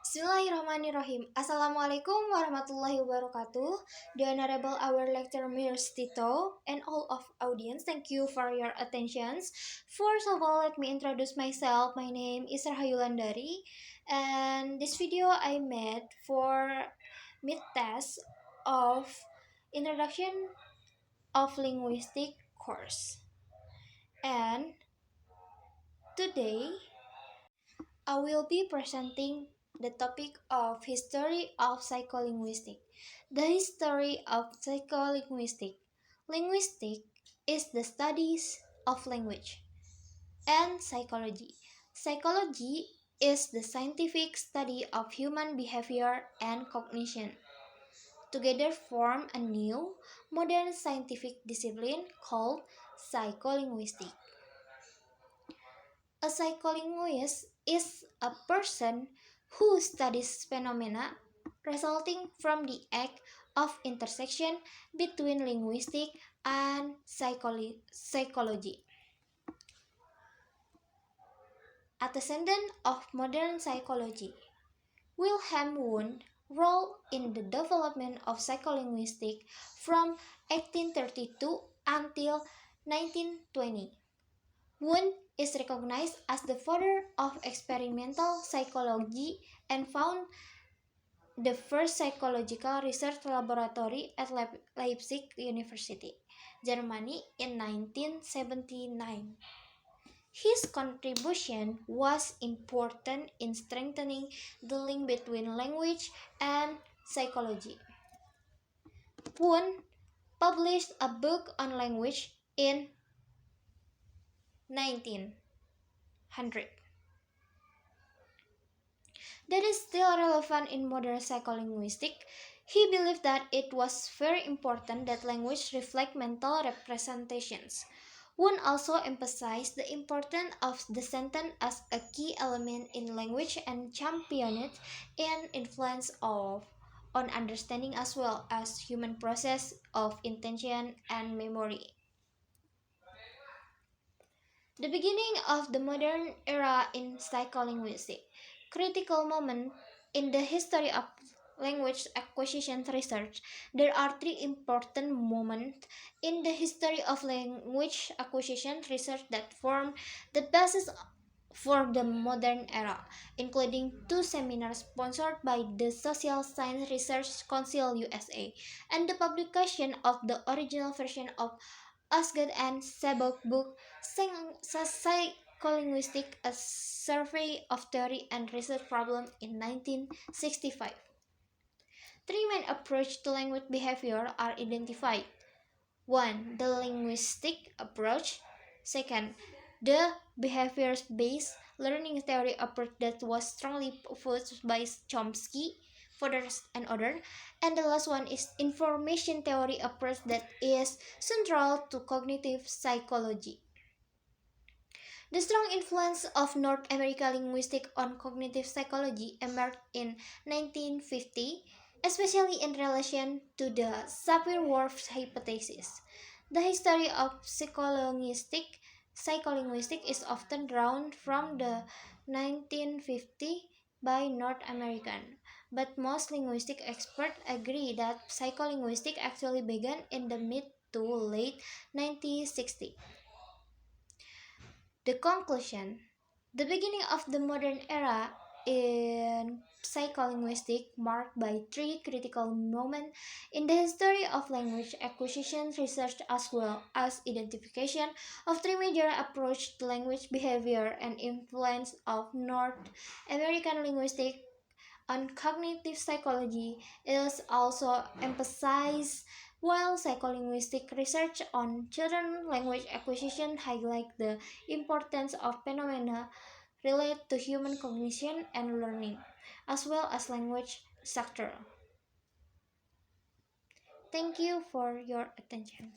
Bismillahirrahmanirrahim. Assalamualaikum warahmatullahi wabarakatuh. The Honorable our lecturer Mirs Tito and all of audience, thank you for your attentions. First of all, let me introduce myself. My name is Rahayu Wulandari, and this video I made for mid test of introduction of linguistic course. And today I will be presenting the topic of history of psycholinguistics. The history of psycholinguistics. Linguistics is the studies of language and psychology. Psychology is the scientific study of human behavior and cognition. Together form a new modern scientific discipline called psycholinguistics. A psycholinguist is a person who studies phenomena resulting from the act of intersection between linguistics and psychology. Antecedent of modern psychology. Wilhelm Wundt role in the development of psycholinguistics from 1832 until 1920. Wundt is recognized as the father of experimental psychology and founded the first psychological research laboratory at Leipzig University, Germany in 1979. His contribution was important in strengthening the link between language and psychology. Wundt published a book on language in 1900 that is still relevant in modern psycholinguistics. He believed that it was very important that language reflect mental representations. Wundt also emphasized the importance of the sentence as a key element in language and championed an influence on understanding as well as human process of intention and memory. The beginning of the modern era in psycholinguistics. Critical moment in the history of language acquisition research. There are three important moments in the history of language acquisition research that form the basis for the modern era, including two seminars sponsored by the Social Science Research Council USA and the publication of the original version of Osgood and Sebok book Psycholinguistics, a survey of theory and research problems in 1965. Three main approaches to language behavior are identified. 1. The linguistic approach. Second, the behaviors-based learning theory approach that was strongly opposed by Chomsky, Fodor, and others. And the last one is information theory approach that is central to cognitive psychology. The strong influence of North American linguistics on cognitive psychology emerged in 1950, especially in relation to the Sapir-Whorf hypothesis. The history of psycholinguistics is often drawn from the 1950 by North American, but most linguistic experts agree that psycholinguistics actually began in the mid to late 1960s. The conclusion. The beginning of the modern era in psycholinguistics marked by three critical moments in the history of language acquisition research as well as identification of three major approaches to language behavior and influence of North American linguistics on cognitive psychology is also emphasized, while psycholinguistic research on children language acquisition highlights the importance of phenomena related to human cognition and learning, as well as language structure. Thank you for your attention.